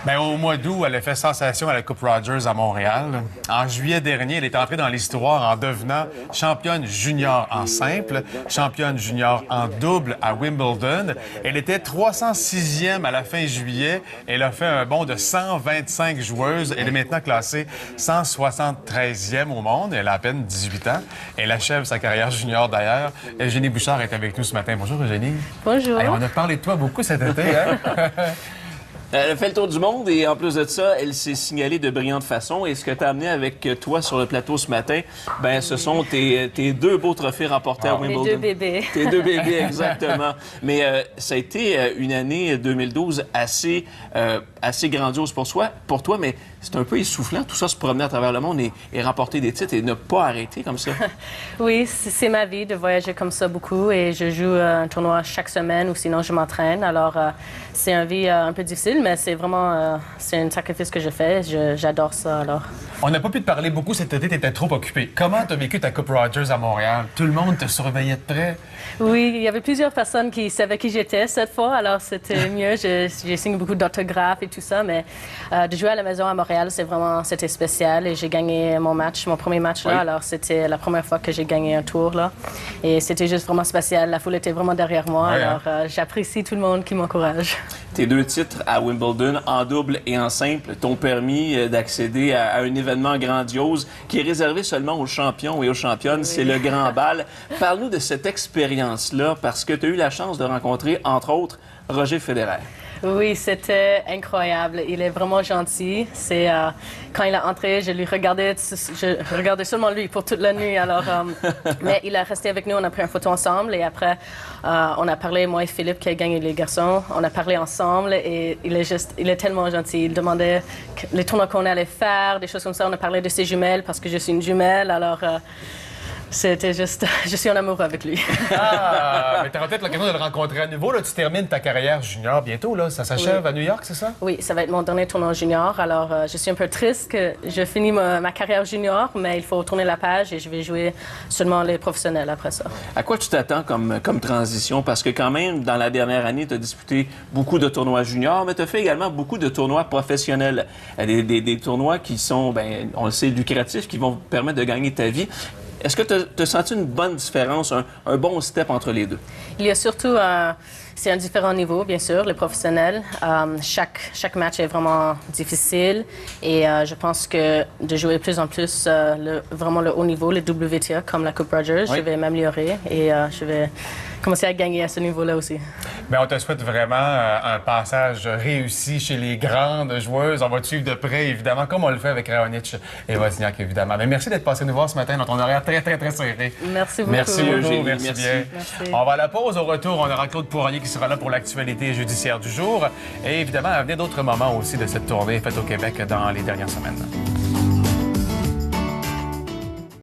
Bien, au mois d'août, elle a fait sensation à la Coupe Rogers à Montréal. En juillet dernier, elle est entrée dans l'histoire en devenant championne junior en simple, championne junior en double à Wimbledon. Elle était 306e à la fin juillet. Elle a fait un bond de 125 joueuses. Elle est maintenant classée 173e au monde. Elle a à peine 18 ans. Elle achève sa carrière junior d'ailleurs. Eugénie Bouchard est avec nous ce matin. Bonjour, Eugénie. Bonjour. Hey, on a parlé de toi beaucoup cet été, hein? Elle a fait le tour du monde et en plus de ça, elle s'est signalée de brillante façon. Et ce que tu as amené avec toi sur le plateau ce matin, ben ce sont tes deux beaux trophées remportés à Wimbledon. Les deux bébés. Tes deux bébés, exactement. Mais ça a été une année 2012 assez grandiose pour toi, mais c'est un peu essoufflant, tout ça, se promener à travers le monde et remporter des titres et ne pas arrêter comme ça. Oui, c'est ma vie de voyager comme ça beaucoup et je joue un tournoi chaque semaine ou sinon je m'entraîne. Alors, c'est une vie un peu difficile, mais c'est vraiment c'est un sacrifice que je fais. J'adore ça, alors. On n'a pas pu te parler beaucoup cet été, tu étais trop occupé. Comment tu as vécu ta Coupe Rogers à Montréal? Tout le monde te surveillait de près? Oui, il y avait plusieurs personnes qui savaient qui j'étais cette fois, alors c'était mieux. J'ai signé beaucoup d'autographes et tout ça, mais de jouer à la maison à Montréal, c'était spécial et j'ai gagné mon premier match là, alors c'était la première fois que j'ai gagné un tour là. Et c'était juste vraiment spécial, la foule était vraiment derrière moi, alors j'apprécie tout le monde qui m'encourage. Tes deux titres à Wimbledon, en double et en simple, t'ont permis d'accéder à un événement grandiose qui est réservé seulement aux champions et aux championnes, c'est le Grand Bal. Parle-nous de cette expérience-là, parce que tu as eu la chance de rencontrer, entre autres, Roger Federer. Oui, c'était incroyable. Il est vraiment gentil. Quand il est entré, je regardais seulement lui pour toute la nuit. Alors, mais il est resté avec nous. On a pris une photo ensemble et après, on a parlé, moi et Philippe qui a gagné les garçons. On a parlé ensemble et il est tellement gentil. Il demandait les tournois qu'on allait faire, des choses comme ça. On a parlé de ses jumelles parce que je suis une jumelle. Alors. C'était juste... Je suis en amour avec lui. Ah, mais tu auras peut-être l'occasion de le rencontrer à nouveau. Là, tu termines ta carrière junior bientôt. Là. Ça s'achève à New York, c'est ça? Oui, ça va être mon dernier tournoi junior. Alors, je suis un peu triste que je finis ma carrière junior, mais il faut tourner la page et je vais jouer seulement les professionnels après ça. À quoi tu t'attends comme transition? Parce que quand même, dans la dernière année, tu as disputé beaucoup de tournois juniors, mais tu as fait également beaucoup de tournois professionnels. Des tournois qui sont, on le sait, lucratifs, qui vont permettre de gagner ta vie. Est-ce que tu as senti une bonne différence, un bon step entre les deux? Il y a surtout, c'est un différent niveau, bien sûr, les professionnels. Chaque match est vraiment difficile et je pense que de jouer plus en plus vraiment le haut niveau, les WTA comme la Coupe Rogers, je vais m'améliorer et je vais commencer à gagner à ce niveau-là aussi. Bien, on te souhaite vraiment un passage réussi chez les grandes joueuses. On va te suivre de près, évidemment, comme on le fait avec Raonic et Wozniak, évidemment. Mais merci d'être passé nous voir ce matin dans ton horaire très, très, très serré. Merci beaucoup. Merci, Eugénie. Merci bien. Merci. On va à la pause. Au retour, on aura Claude Poirier qui sera là pour l'actualité judiciaire du jour. Et évidemment, à venir d'autres moments aussi de cette tournée faite au Québec dans les dernières semaines.